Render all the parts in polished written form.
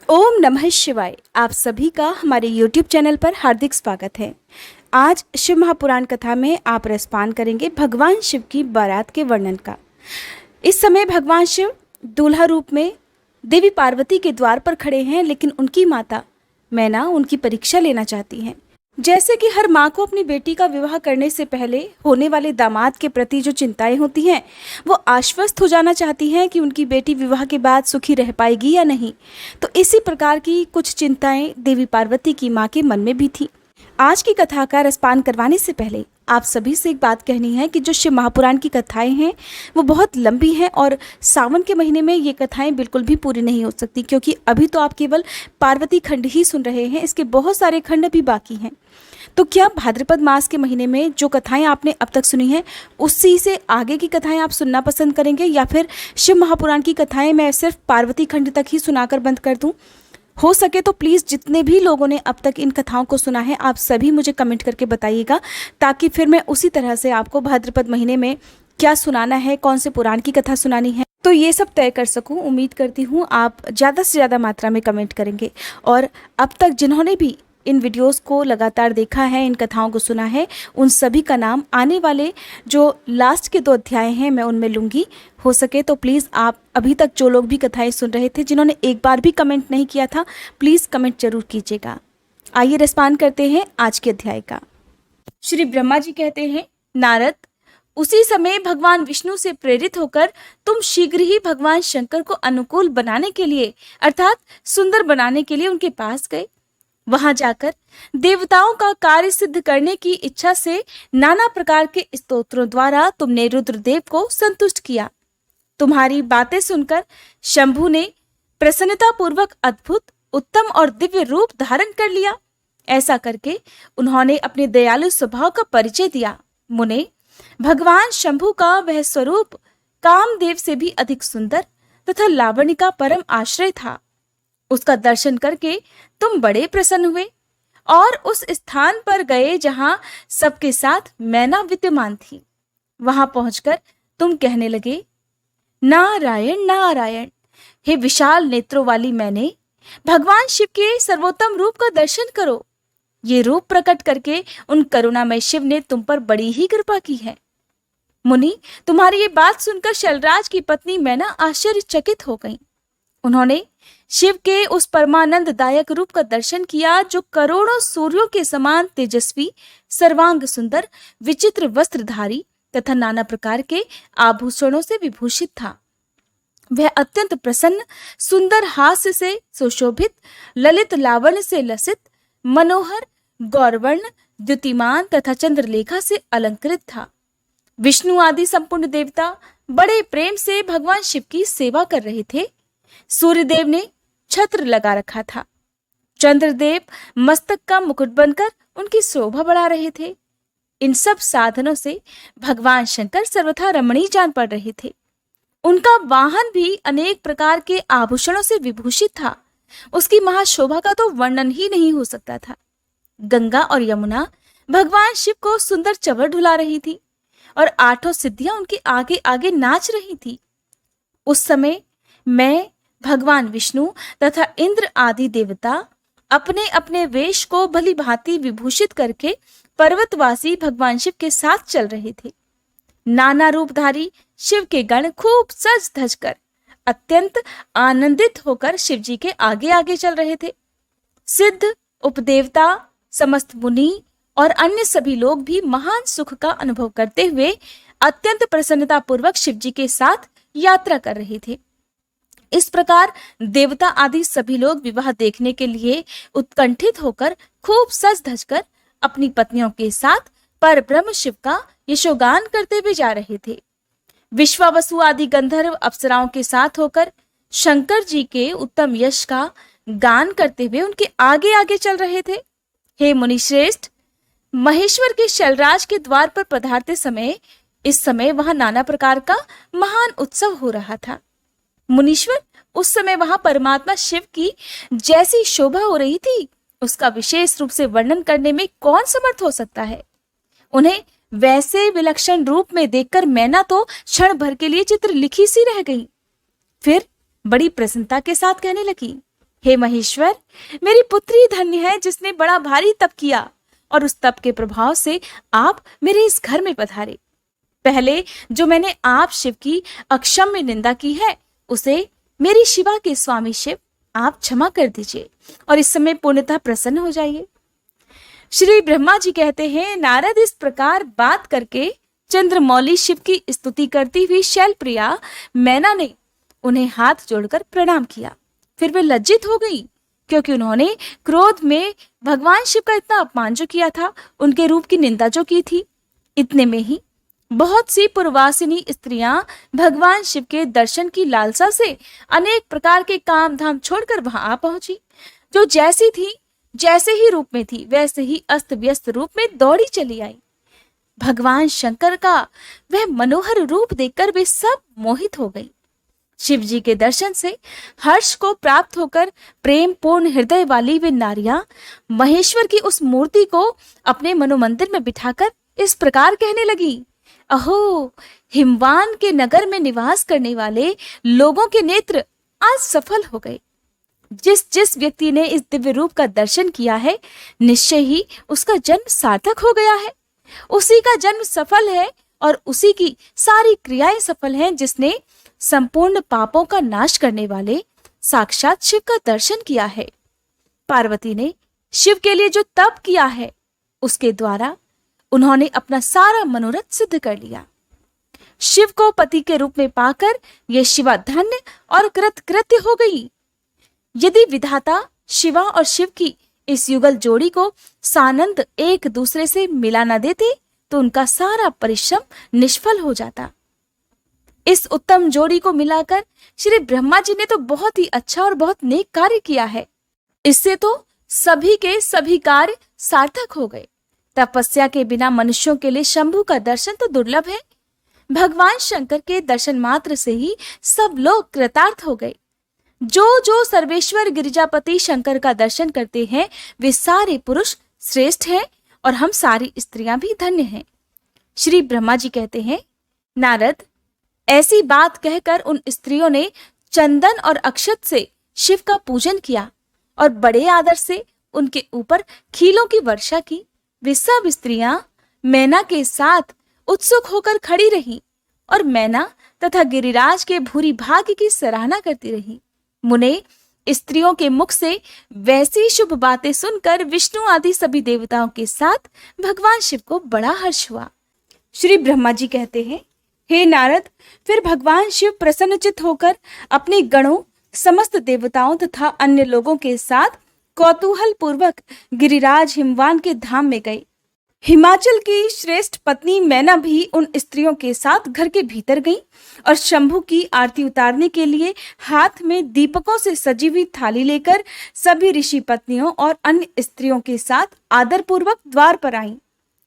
ओम नमः शिवाय। आप सभी का हमारे YouTube चैनल पर हार्दिक स्वागत है। आज शिव महापुराण कथा में आप रसपान करेंगे भगवान शिव की बारात के वर्णन का। इस समय भगवान शिव दूल्हा रूप में देवी पार्वती के द्वार पर खड़े हैं, लेकिन उनकी माता मैना उनकी परीक्षा लेना चाहती हैं। जैसे कि हर माँ को अपनी बेटी का विवाह करने से पहले होने वाले दामाद के प्रति जो चिंताएं होती हैं, वो आश्वस्त हो जाना चाहती हैं कि उनकी बेटी विवाह के बाद सुखी रह पाएगी या नहीं। तो इसी प्रकार की कुछ चिंताएं देवी पार्वती की माँ के मन में भी थी। आज की कथा का रसपान करवाने से पहले आप सभी से एक बात कहनी है कि जो शिव महापुराण की कथाएं हैं वो बहुत लंबी हैं और सावन के महीने में ये कथाएं बिल्कुल भी पूरी नहीं हो सकती, क्योंकि अभी तो आप केवल पार्वती खंड ही सुन रहे हैं, इसके बहुत सारे खंड भी बाकी हैं। तो क्या भाद्रपद मास के महीने में जो कथाएं आपने अब तक सुनी हैं उसी से आगे की कथाएं आप सुनना पसंद करेंगे, या फिर शिव महापुराण की कथाएं मैं सिर्फ पार्वती खंड तक ही सुनाकर बंद कर दूं? हो सके तो प्लीज़ जितने भी लोगों ने अब तक इन कथाओं को सुना है आप सभी मुझे कमेंट करके बताइएगा, ताकि फिर मैं उसी तरह से आपको भाद्रपद महीने में क्या सुनाना है, कौन से पुराण की कथा सुनानी है, तो ये सब तय कर सकूं। उम्मीद करती हूँ आप ज़्यादा से ज़्यादा मात्रा में कमेंट करेंगे। और अब तक जिन्होंने भी इन वीडियोस को लगातार देखा है, इन कथाओं को सुना है, उन सभी का नाम आने वाले जो लास्ट के 2 अध्याय हैं मैं उनमें लूँगी। हो सके तो प्लीज़ आप अभी तक जो लोग भी कथाएं सुन रहे थे, जिन्होंने एक बार भी कमेंट नहीं किया था, प्लीज़ कमेंट जरूर कीजिएगा। आइए रसपान करते हैं आज के अध्याय का। श्री ब्रह्मा जी कहते हैं, नारद, उसी समय भगवान विष्णु से प्रेरित होकर तुम शीघ्र ही भगवान शंकर को अनुकूल बनाने के लिए अर्थात सुंदर बनाने के लिए उनके पास गए। वहां जाकर देवताओं का कार्य सिद्ध करने की इच्छा से नाना प्रकार के स्तोत्रों द्वारा तुमने रुद्रदेव को संतुष्ट किया। तुम्हारी बातें सुनकर शंभु ने प्रसन्नता पूर्वक अद्भुत, उत्तम और दिव्य रूप धारण कर लिया। ऐसा करके उन्होंने अपने दयालु स्वभाव का परिचय दिया। मुने, भगवान शंभु का वह स्वरूप कामदेव से भी अधिक सुंदर तथा लावण्य का परम आश्रय था। उसका दर्शन करके तुम बड़े प्रसन्न हुए और उस स्थान पर गए जहां सबके साथ मैना विद्यमान थी। वहां पहुंचकर तुम कहने लगे, नारायण नारायण, हे विशाल नेत्रों वाली मैने, भगवान शिव के सर्वोत्तम रूप का दर्शन करो। ये रूप प्रकट करके उन करुणामय शिव ने तुम पर बड़ी ही कृपा की है। मुनि, तुम्हारी ये बात सुनकर शैलराज की पत्नी मैना आश्चर्यचकित हो गई। उन्होंने शिव के उस परमानंददायक रूप का दर्शन किया जो करोड़ों सूर्यों के समान तेजस्वी, सर्वांग सुंदर, विचित्र वस्त्रधारी तथा नाना प्रकार के आभूषणों से विभूषित था। वह अत्यंत प्रसन्न, सुंदर हास्य से सुशोभित, ललित लावण्य से लसित, मनोहर, गौरवर्ण, द्युतिमान तथा चंद्रलेखा से अलंकृत था। विष्णु आदि संपूर्ण देवता बड़े प्रेम से भगवान शिव की सेवा कर रहे थे। सूर्यदेव ने छत्र लगा रखा था। चंद्रदेव मस्तक का मुकुट बनकर उनकी शोभा बढ़ा रहे थे। इन सब साधनों से भगवान शंकर सर्वथा रमणीय जान पड़ रहे थे। उनका वाहन भी अनेक प्रकार के आभूषणों से विभूषित था। उसकी महाशोभा का तो वर्णन ही नहीं हो सकता था। गंगा और यमुना भगवान शिव को सुंदर चवर ढुला रही थी और 8 सिद्धियां उनके आगे आगे नाच रही थी। उस समय मैं, भगवान विष्णु तथा इंद्र आदि देवता अपने अपने वेश को भली भांति विभूषित करके पर्वतवासी भगवान शिव के साथ चल रहे थे। नाना रूपधारी शिव के गण खूब सज धज कर अत्यंत आनंदित होकर शिव जी के आगे आगे चल रहे थे। सिद्ध, उपदेवता, समस्त मुनि और अन्य सभी लोग भी महान सुख का अनुभव करते हुए अत्यंत प्रसन्नता पूर्वक शिव जी के साथ यात्रा कर रहे थे। इस प्रकार देवता आदि सभी लोग विवाह देखने के लिए उत्कंठित होकर खूब सज धज कर अपनी पत्नियों के साथ परब्रह्म शिव का यशोगान करते हुए जा रहे थे। विश्वावसु आदि गंधर्व अप्सराओं के साथ होकर शंकर जी के उत्तम यश का गान करते हुए उनके आगे आगे चल रहे थे। हे मुनिश्रेष्ठ, महेश्वर के शैलराज के द्वार पर पधारते समय इस समय वहां नाना प्रकार का महान उत्सव हो रहा था। मुनीश्वर, उस समय वहां परमात्मा शिव की जैसी शोभा हो रही थी उसका विशेष रूप से वर्णन करने में कौन समर्थ हो सकता है। उन्हें वैसे विलक्षण रूप में देखकर मैना तो क्षण भर के लिए चित्र लिखी सी रह गई। फिर बड़ी प्रसन्नता के साथ कहने लगी, हे महेश्वर, मेरी पुत्री धन्य है जिसने बड़ा भारी तप किया और उस तप के प्रभाव से आप मेरे इस घर में पधारे। पहले जो मैंने आप शिव की अक्षम्य निंदा की है उसे मेरी शिवा के स्वामी शिव आप क्षमा कर दीजिए और इस समय पूर्णतः प्रसन्न हो जाइए। श्री ब्रह्मा जी कहते हैं, नारद इस प्रकार बात करके चंद्रमौली शिव की स्तुति करती हुई शैलप्रिया मैना ने उन्हें हाथ जोड़कर प्रणाम किया। फिर वे लज्जित हो गई क्योंकि उन्होंने क्रोध में भगवान शिव का इतना अपमान जो किया था, उनके रूप की निंदा जो की थी। इतने में ही बहुत सी पूर्ववासिनी स्त्रियां भगवान शिव के दर्शन की लालसा से अनेक प्रकार के काम धाम छोड़कर वहां आ पहुंची। जो जैसी थी, जैसे ही रूप में थी, वैसे ही अस्त व्यस्त रूप में दौड़ी चली आई। भगवान शंकर का वह मनोहर रूप देखकर वे सब मोहित हो गई। शिव जी के दर्शन से हर्ष को प्राप्त होकर प्रेम पूर्ण हृदय वाली वे नारियां महेश्वर की उस मूर्ति को अपने मनोमंदिर में बिठाकर इस प्रकार कहने लगी, अहो, हिमवान के नगर में निवास करने वाले लोगों के नेत्र आज सफल हो गए। जिस जिस व्यक्ति ने इस दिव्य रूप का दर्शन किया है, निश्चय ही उसका जन्म सार्थक हो गया है। उसी का जन्म सफल है और उसी की सारी क्रियाएं सफल हैं जिसने संपूर्ण पापों का नाश करने वाले साक्षात शिव का दर्शन किया है। पार्वती ने शिव के लिए जो तप किया है उसके द्वारा उन्होंने अपना सारा मनोरथ सिद्ध कर लिया। शिव को पति के रूप में पाकर ये शिवा धन्य और कृतकृत्य हो गई। यदि विधाता शिवा और शिव की इस युगल जोड़ी को सानंद एक दूसरे से मिला न देते तो उनका सारा परिश्रम निष्फल हो जाता। इस उत्तम जोड़ी को मिलाकर श्री ब्रह्मा जी ने तो बहुत ही अच्छा और बहुत नेक कार्य किया है। इससे तो सभी के सभी कार्य सार्थक हो गए। तपस्या के बिना मनुष्यों के लिए शंभु का दर्शन तो दुर्लभ है। भगवान शंकर के दर्शन मात्र से ही सब लोग कृतार्थ हो गए। जो जो सर्वेश्वर गिरिजापति शंकर का दर्शन करते हैं वे सारे पुरुष श्रेष्ठ हैं और हम सारी स्त्रियां भी धन्य हैं। श्री ब्रह्मा जी कहते हैं, नारद, ऐसी बात कहकर उन स्त्रियों ने चंदन और अक्षत से शिव का पूजन किया और बड़े आदर से उनके ऊपर खीलों की वर्षा की। वे सब स्त्रियां मैना के साथ उत्सुक होकर खड़ी रहीं और मैना तथा गिरिराज के भूरी भाग्य की सराहना करती रही। मुने स्त्रियों के मुख से वैसी शुभ बातें सुनकर विष्णु आदि सभी देवताओं के साथ भगवान शिव को बड़ा हर्ष हुआ। श्री ब्रह्मा जी कहते हैं, हे नारद, फिर भगवान शिव प्रसन्नचित होकर अपने गणों, समस्त देवताओं तथा अन्य लोगों के साथ कौतूहल पूर्वक गिरिराज हिमवान के धाम में गए। हिमाचल की श्रेष्ठ पत्नी मैना भी उन स्त्रियों के साथ घर के भीतर गई और शंभु की आरती उतारने के लिए हाथ में दीपकों से सजी हुई थाली लेकर सभी ऋषि पत्नियों और अन्य स्त्रियों के साथ आदर पूर्वक द्वार पर आईं।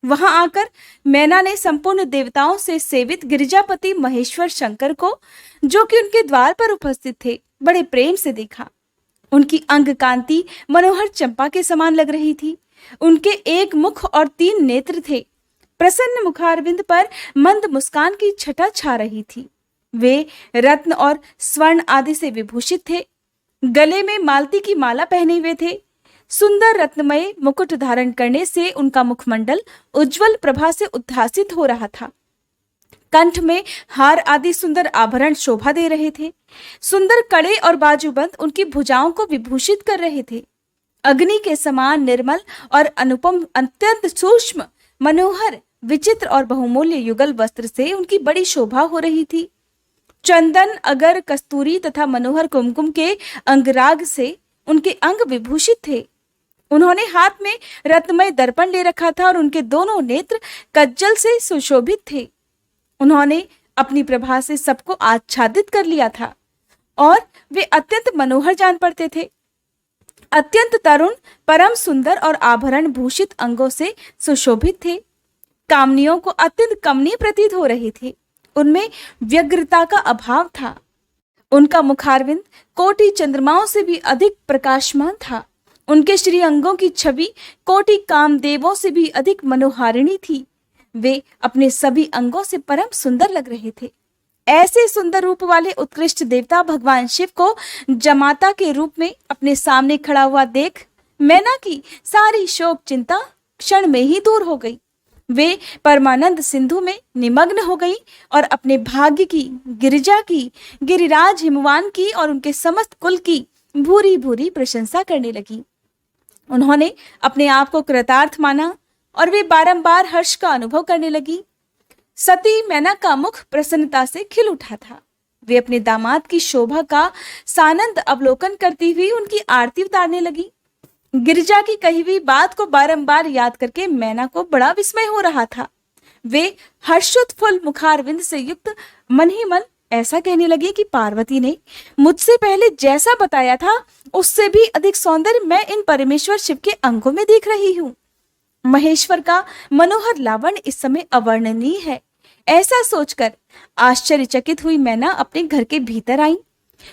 वहां आकर मैना ने संपूर्ण देवताओं से सेवित गिरिजापति महेश्वर शंकर को, जो कि उनके द्वार पर उपस्थित थे, बड़े प्रेम से देखा। उनकी अंग कांति मनोहर चंपा के समान लग रही थी। उनके एक मुख और 3 नेत्र थे। प्रसन्न मुखारविंद पर मंद मुस्कान की छटा छा रही थी। वे रत्न और स्वर्ण आदि से विभूषित थे। गले में मालती की माला पहने हुए थे। सुंदर रत्नमय मुकुट धारण करने से उनका मुखमंडल उज्जवल प्रभा से उद्भासित हो रहा था। कंठ में हार आदि सुंदर आभरण शोभा दे रहे थे। सुंदर कड़े और बाजूबंद उनकी भुजाओं को विभूषित कर रहे थे। अग्नि के समान निर्मल और अनुपम, अत्यंत सूक्ष्म, मनोहर, विचित्र और बहुमूल्य युगल वस्त्र से उनकी बड़ी शोभा हो रही थी। चंदन, अगर, कस्तूरी तथा मनोहर कुमकुम के अंगराग से उनके अंग विभूषित थे। उन्होंने हाथ में रत्नमय दर्पण ले रखा था और उनके दोनों नेत्र कज्जल से सुशोभित थे। उन्होंने अपनी प्रभा से सबको आच्छादित कर लिया था और वे अत्यंत मनोहर जान पड़ते थे। अत्यंत तरुण, परम सुंदर और आभरण भूषित अंगों से सुशोभित थे। कामनियों को अत्यंत कमनीय प्रतीत हो रहे थे। उनमें व्यग्रता का अभाव था। उनका मुखारविंद कोटि चंद्रमाओं से भी अधिक प्रकाशमान था। उनके श्री अंगों की छवि कोटि कामदेवों से भी अधिक मनोहारिणी थी। वे अपने सभी अंगों से परम सुंदर लग रहे थे। ऐसे सुंदर रूप वाले उत्कृष्ट देवता भगवान शिव को जमाता के रूप में अपने सामने खड़ा हुआ देख मैना की सारी शोक चिंता क्षण में ही दूर हो गई। वे परमानंद सिंधु में निमग्न हो गई और अपने भाग्य की, गिरिजा की, गिरिराज हिमवान की और उनके समस्त कुल की भूरी भूरी प्रशंसा करने लगी। उन्होंने अपने आप को कृतार्थ माना और वे बारंबार हर्ष का अनुभव करने लगी। सती मैना का मुख प्रसन्नता से खिल उठा था। वे अपने दामाद की शोभा का सानंद अवलोकन करती हुई उनकी आरती उतारने लगी। गिरिजा की कही हुई बात को बारंबार याद करके मैना को बड़ा विस्मय हो रहा था। वे हर्षोत्फुल्ल मुखारविंद से युक्त मन ही मन ऐसा कहने लगी कि पार्वती ने मुझसे पहले जैसा बताया था उससे भी अधिक सौंदर्य मैं इन परमेश्वर शिव के अंगों में देख रही हूँ। महेश्वर का मनोहर लावण्य इस समय अवर्णनीय है। ऐसा सोचकर आश्चर्यचकित हुई मैना अपने घर के भीतर आई।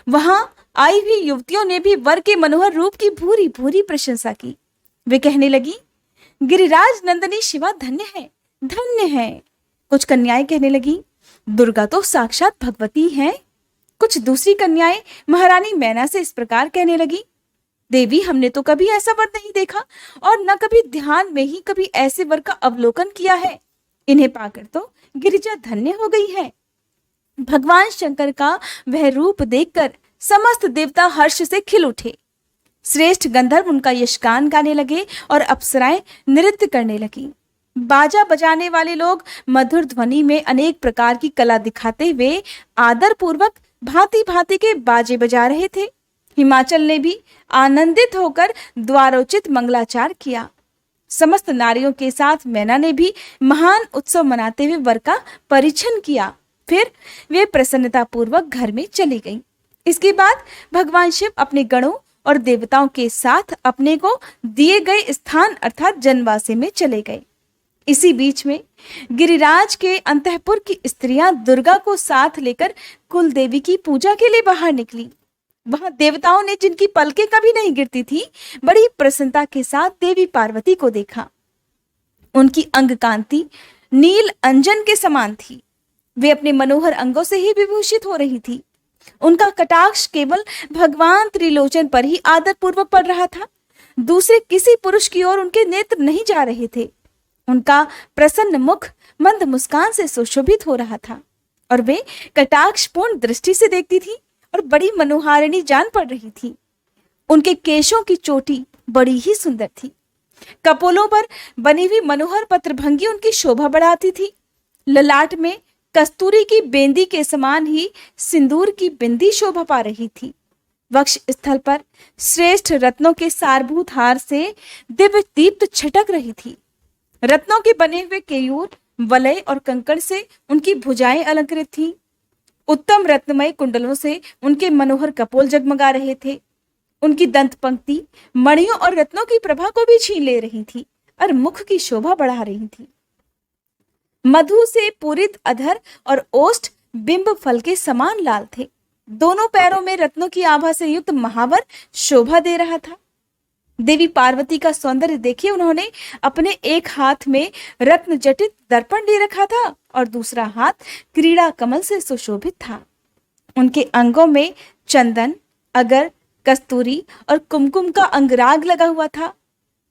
वहां आई हुई युवतियों ने भी वर के मनोहर रूप की भूरी भूरी प्रशंसा की। वे कहने लगी, गिरिराज नंदनी शिवा धन्य है, धन्य है। कुछ कन्याएं कहने लगी, दुर्गा तो साक्षात भगवती हैं। कुछ दूसरी कन्याएं महारानी मैना से इस प्रकार कहने लगी, देवी हमने तो कभी ऐसा वर नहीं देखा और न कभी ध्यान में ही कभी ऐसे वर का अवलोकन किया है। इन्हें पाकर तो गिरिजा धन्य हो गई है। भगवान शंकर का वह रूप देखकर समस्त देवता हर्ष से खिल उठे। श्रेष्ठ गंधर्व उनका यशगान गाने लगे और अप्सराएं नृत्य करने लगी। बाजा बजाने वाले लोग मधुर ध्वनि में अनेक प्रकार की कला दिखाते हुए आदर पूर्वक भांति भांति के बाजे बजा रहे थे। हिमाचल ने भी आनंदित होकर द्वारोचित मंगलाचार किया। समस्त नारियों के साथ मैना ने भी महान उत्सव मनाते हुए वर का परिछन किया। फिर वे प्रसन्नता पूर्वक घर में चली गईं। इसके बाद भगवान शिव अपने गणों और देवताओं के साथ अपने को दिए गए स्थान अर्थात जनवासे में चले गए। इसी बीच में गिरिराज के अंतःपुर की स्त्रियां दुर्गा को साथ लेकर कुल देवी की पूजा के लिए बाहर निकली। वहां देवताओं ने, जिनकी पलकें कभी नहीं गिरती थी, बड़ी प्रसन्नता के साथ देवी पार्वती को देखा। उनकी अंग कांति नील अंजन के समान थी। वे अपने मनोहर अंगों से ही विभूषित हो रही थी। उनका कटाक्ष केवल भगवान त्रिलोचन पर ही आदर पूर्वक पड़ रहा था। दूसरे किसी पुरुष की ओर उनके नेत्र नहीं जा रहे थे। उनका प्रसन्न मुख मंद मुस्कान से सुशोभित हो रहा था और वे कटाक्षपूर्ण दृष्टि से देखती थी और बड़ी मनोहारिणी जान पड़ रही थी। उनके केशों की चोटी बड़ी ही सुंदर थी। कपोलों पर बनी हुई मनोहर पत्रभंगी उनकी शोभा बढ़ाती थी। ललाट में कस्तूरी की बेंदी के समान ही सिंदूर की बिंदी शोभा पा रही थी। वक्ष स्थल पर श्रेष्ठ रत्नों के सारभूत हार से दिव्य दीप्त छटक रही थी। रत्नों के बने हुए केयूर, वलय और कंकड़ से उनकी भुजाएं अलंकृत थीं। उत्तम रत्नमय कुंडलों से उनके मनोहर कपोल जगमगा रहे थे। उनकी दंत पंक्ति मणियों और रत्नों की प्रभा को भी छीन ले रही थी और मुख की शोभा बढ़ा रही थी। मधु से पूरित अधर और ओष्ठ बिंब फल के समान लाल थे। दोनों पैरों में रत्नों की आभा से युक्त महावर शोभा दे रहा था। देवी पार्वती का सौंदर्य देखिए उन्होंने अपने एक हाथ में रत्न जटित दर्पण ले रखा था और दूसरा हाथ क्रीड़ा कमल से सुशोभित था। उनके अंगों में चंदन, अगर, कस्तूरी और कुमकुम का अंगराग लगा हुआ था।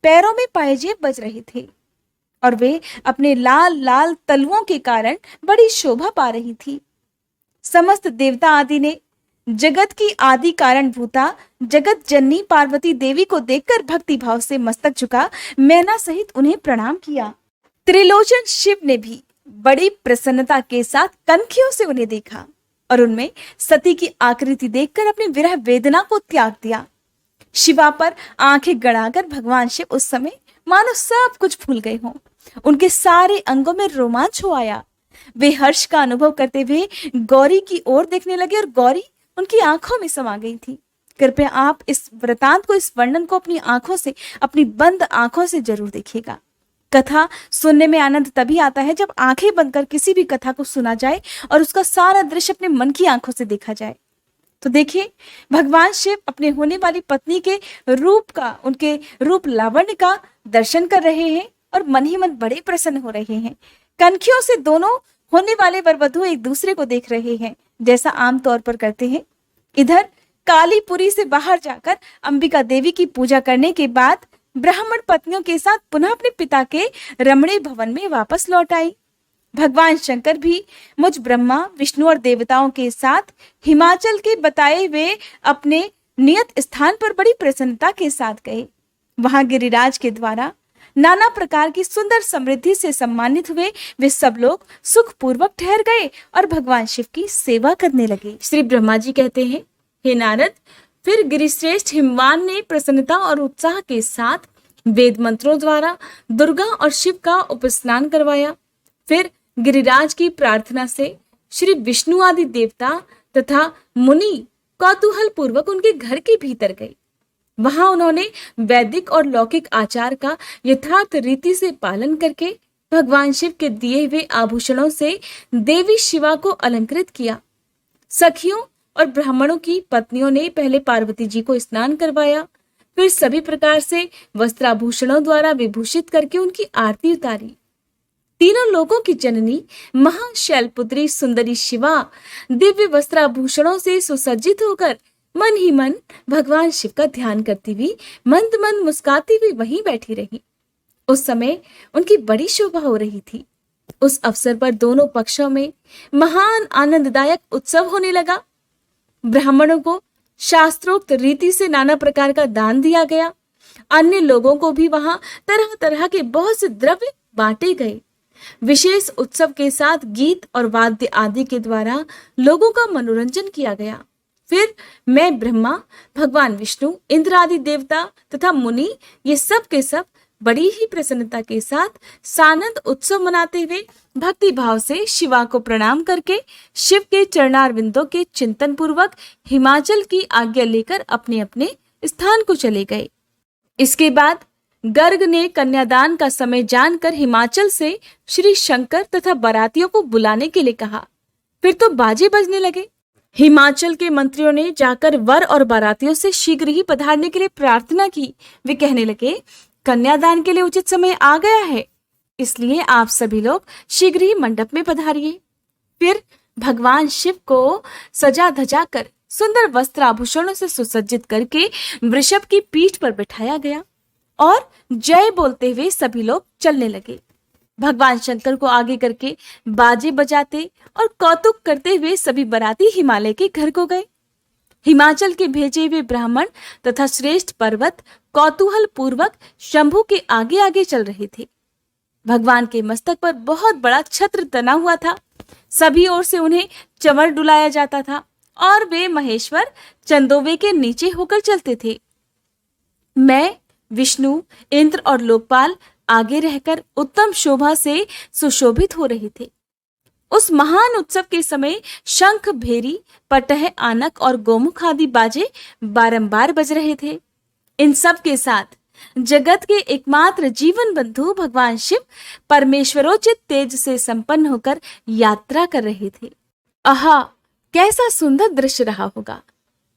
पैरों में पायजेब बज रहे थे और वे अपने लाल लाल तलवों के कारण बड़ी शोभा पा रही थी। समस्त देवता आदि ने जगत की आदि कारण भूता जगत जननी पार्वती देवी को देखकर भक्ति भाव से मस्तक झुका मैना सहित उन्हें प्रणाम किया। त्रिलोचन शिव ने भी बड़ी प्रसन्नता के साथ कनखियों से उन्हें देखा और उनमें सती की आकृति देखकर अपनी विरह वेदना को त्याग दिया। शिवा पर आंखें गड़ाकर भगवान शिव उस समय मानो सब कुछ भूल गए हों। उनके सारे अंगों में रोमांच हो आया। वे हर्ष का अनुभव करते हुए गौरी की ओर देखने लगे और गौरी उनकी आंखों में समा गई थी। कृपया आप इस वृतांत को, इस वर्णन को अपनी आंखों से, अपनी बंद आंखों से जरूर देखिएगा। कथा सुनने में आनंद तभी आता है जब आंखें बंद कर किसी भी कथा को सुना जाए और उसका सारा दृश्य अपने मन की आंखों से देखा जाए। तो देखिए, भगवान शिव अपने होने वाली पत्नी के रूप का, उनके रूप लावण्य का दर्शन कर रहे हैं और मन ही मन बड़े प्रसन्न हो रहे हैं। कनखियों से दोनों होने वाले वर वधु एक दूसरे को देख रहे हैं, जैसा आमतौर पर करते हैं। इधर कालीपुरी से बाहर जाकर अंबिका देवी की पूजा करने के बाद ब्राह्मण पत्नियों के साथ पुनः अपने पिता के रमणीय भवन में वापस लौट आई। भगवान शंकर भी मुझ ब्रह्मा, विष्णु और देवताओं के साथ हिमाचल के बताए हुए अपने नियत स्थान पर बड़ी प्रसन्नता के साथ गए। वहां गिरिराज के द्वारा नाना प्रकार की सुंदर समृद्धि से सम्मानित हुए वे सब लोग सुखपूर्वक ठहर गए और भगवान शिव की सेवा करने लगे। श्री ब्रह्मा जी कहते हैं, हे नारद, फिर गिरिश्रेष्ठ हिमवान ने प्रसन्नता और उत्साह के साथ वेद मंत्रों द्वारा दुर्गा और शिव का उपस्नान करवाया। फिर गिरिराज की प्रार्थना से श्री विष्णु आदि देवता तथा मुनि कौतूहल पूर्वक उनके घर के भीतर गए। वहां उन्होंने वैदिक और लौकिक आचार का यथार्थ रीति से पालन करके भगवान शिव के दिए हुए आभूषणों से देवी शिवा को अलंकृत किया। सखियों और ब्राह्मणों की पत्नियों ने पहले पार्वती जी को स्नान करवाया, फिर सभी प्रकार से वस्त्राभूषणों द्वारा विभूषित करके उनकी आरती उतारी। तीनों लोगों की जननी महाशैलपुत्री सुंदरी शिवा दिव्य वस्त्राभूषणों से सुसज्जित होकर मन ही मन भगवान शिव का ध्यान करती हुई मंद मंद मुस्कुराती हुई वहीं बैठी रही। उस समय उनकी बड़ी शोभा हो रही थी। उस अवसर पर दोनों पक्षों में महान आनंददायक उत्सव होने लगा। ब्राह्मणों को शास्त्रोक्त रीति से नाना प्रकार का दान दिया गया। अन्य लोगों को भी वहां तरह तरह के बहुत से द्रव्य बांटे गए। विशेष उत्सव के साथ गीत और वाद्य आदि के द्वारा लोगों का मनोरंजन किया गया। फिर मैं ब्रह्मा, भगवान विष्णु, इंद्र आदि देवता तथा मुनि ये सब के सब बड़ी ही प्रसन्नता के साथ सानंद उत्सव मनाते हुए भक्ति भाव से शिवा को प्रणाम करके शिव के चरणारविंदों के चिंतन पूर्वक हिमाचल की आज्ञा लेकर अपने अपने स्थान को चले गए। इसके बाद गर्ग ने कन्यादान का समय जानकर हिमाचल से श्री शंकर तथा बारातियों को बुलाने के लिए कहा। फिर तो बाजे बजने लगे। हिमाचल के मंत्रियों ने जाकर वर और बारातियों से शीघ्र ही पधारने के लिए प्रार्थना की। वे कहने लगे, कन्यादान के लिए उचित समय आ गया है, इसलिए आप सभी लोग शीघ्र ही मंडप में पधारिए। फिर भगवान शिव को सजा धजा कर सुंदर वस्त्र आभूषणों से सुसज्जित करके वृषभ की पीठ पर बिठाया गया और जय बोलते हुए सभी लोग चलने लगे। भगवान शंकर को आगे करके बाजे बजाते और कौतुक करते हुए सभी बाराती हिमालय के घर को गए। हिमाचल के भेजे हुए ब्राह्मण तथा श्रेष्ठ पर्वत कौतूहल पूर्वक शंभु के आगे आगे चल रहे थे। भगवान के मस्तक पर बहुत बड़ा छत्र तना हुआ था। सभी ओर से उन्हें चंवर डुलाया जाता था और वे महेश्वर चंदोवे के नीचे होकर चलते थे। मैं, विष्णु, इंद्र और लोकपाल आगे रहकर उत्तम शोभा से सुशोभित हो रहे थे। उस महान उत्सव के समय शंख, भेरी, पटह, आनक और गोमुख आदि बाजे बारंबार बज रहे थे। इन सब के साथ जगत के एकमात्र जीवन बंधु भगवान शिव परमेश्वरोचित तेज से संपन्न होकर यात्रा कर रहे थे। आहा, कैसा सुंदर दृश्य रहा होगा।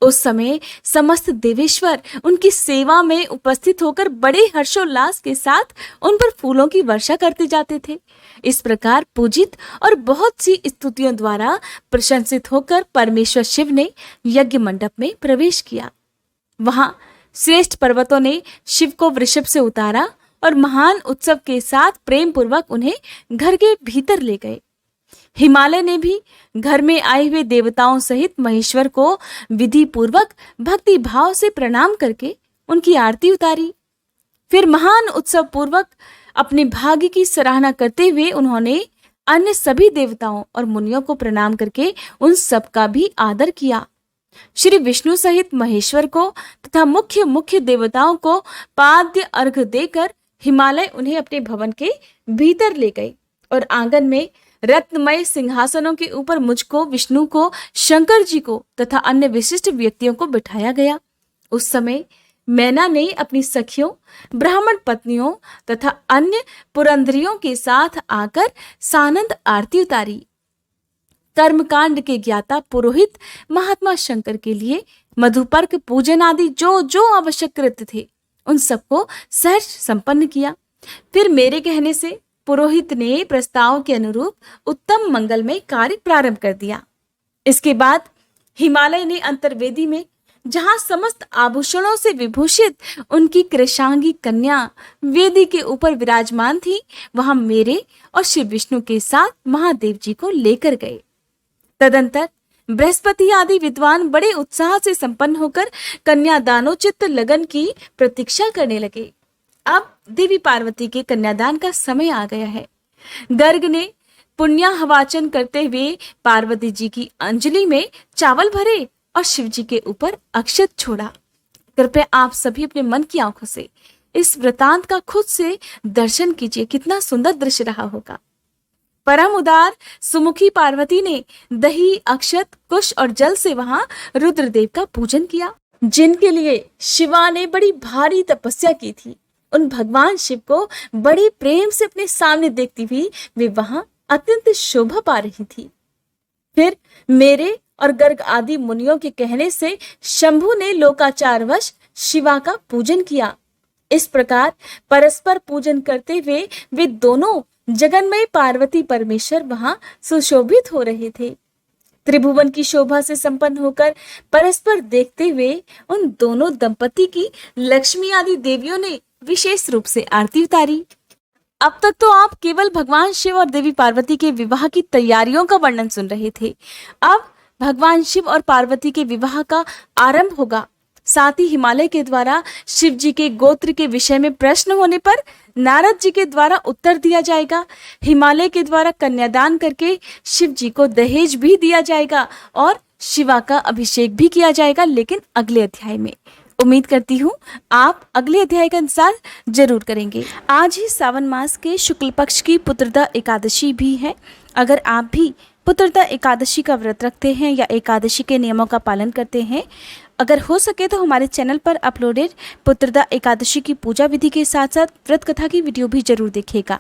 उस समय समस्त देवेश्वर उनकी सेवा में उपस्थित होकर बड़े हर्षोल्लास के साथ उन पर फूलों की वर्षा करते जाते थे। इस प्रकार पूजित और बहुत सी स्तुतियों द्वारा प्रशंसित होकर परमेश्वर शिव ने यज्ञ मंडप में प्रवेश किया। वहां श्रेष्ठ पर्वतों ने शिव को वृषभ से उतारा और महान उत्सव के साथ प्रेम पूर्वक उन्हें घर के भीतर ले गए। हिमालय ने भी घर में आए हुए देवताओं सहित महेश्वर को विधि पूर्वक भक्ति भाव से प्रणाम करके उनकी आरती उतारी। फिर महान उत्सव पूर्वक अपने भाग्य की सराहना करते हुए उन्होंने अन्य सभी देवताओं और मुनियों को प्रणाम करके उन सब का भी आदर किया। श्री विष्णु सहित महेश्वर को तथा मुख्य मुख्य देवताओं को पाद्य अर्घ देकर हिमालय उन्हें अपने भवन के भीतर ले गए और आंगन में रत्नमय सिंहासनों के ऊपर मुझको, विष्णु को, शंकर जी को तथा अन्य विशिष्ट व्यक्तियों को बिठाया गया। उस समय मैना ने अपनी सखियों, ब्राह्मण पत्नियों तथा अन्य पुरंदरियों के साथ आकर सानंद आरती उतारी। कर्मकांड के ज्ञाता पुरोहित महात्मा शंकर के लिए मधुपर्क पूजन आदि जो जो आवश्यक कृत्य थे उन सबको सहर्ष संपन्न किया। फिर मेरे कहने से पुरोहित ने प्रस्ताव के अनुरूप उत्तम मंगलमय कार्य प्रारंभ कर दिया। इसके बाद हिमालय ने अंतर्वेदी में जहां समस्त आभूषणों से विभूषित उनकी कृशांगी कन्या वेदी के ऊपर विराजमान थी, वहां मेरे और शिव विष्णु के साथ महादेव जी को लेकर गए। तदंतर बृहस्पति आदि विद्वान बड़े उत्साह से संपन्न होकर कन्यादानोचित लगन की प्रतीक्षा करने लगे। अब देवी पार्वती के कन्यादान का समय आ गया है। गर्ग ने पुण्याहवाचन करते हुए पार्वती जी की अंजलि में चावल भरे और शिव जी के ऊपर अक्षत छोड़ा। कृपया आप सभी अपने मन की आंखों से इस वृतांत का खुद से दर्शन कीजिए, कितना सुंदर दृश्य रहा होगा। परम उदार सुमुखी पार्वती ने दही, अक्षत, कुश और जल से वहां रुद्रदेव का पूजन किया, जिनके लिए शिवा ने बड़ी भारी तपस्या की थी। उन भगवान शिव को बड़े प्रेम से अपने सामने देखती हुई वे वहां अत्यंत शोभा पा रही थी। फिर मेरे और गर्ग आदि मुनियों के कहने से शंभु ने लोकाचारवश शिवा का पूजन किया। इस प्रकार परस्पर पूजन करते हुए वे दोनों जगन्मय पार्वती परमेश्वर वहां सुशोभित हो रहे थे। त्रिभुवन की शोभा से संपन्न होकर परस्पर देखते हुए उन दोनों दंपति की लक्ष्मी आदि देवियों ने विशेष रूप से आरती उतारी। अब तक तो आप केवल भगवान शिव और देवी पार्वती के विवाह की तैयारियों का वर्णन सुन रहे थे। अब भगवान शिव और पार्वती के विवाह का आरंभ होगा। साथ ही हिमालय के द्वारा शिव जी के गोत्र के विषय में प्रश्न होने पर नारद जी के द्वारा उत्तर दिया जाएगा। हिमालय के द्वारा कन्यादान करके शिव जी को दहेज भी दिया जाएगा और शिवा का अभिषेक भी किया जाएगा, लेकिन अगले अध्याय में। उम्मीद करती हूँ आप अगले अध्याय का इंतजार जरूर करेंगे। आज ही सावन मास के शुक्ल पक्ष की पुत्रदा एकादशी भी है। अगर आप भी पुत्रदा एकादशी का व्रत रखते हैं या एकादशी के नियमों का पालन करते हैं, अगर हो सके तो हमारे चैनल पर अपलोडेड पुत्रदा एकादशी की पूजा विधि के साथ साथ व्रत कथा की वीडियो भी जरूर देखिएगा।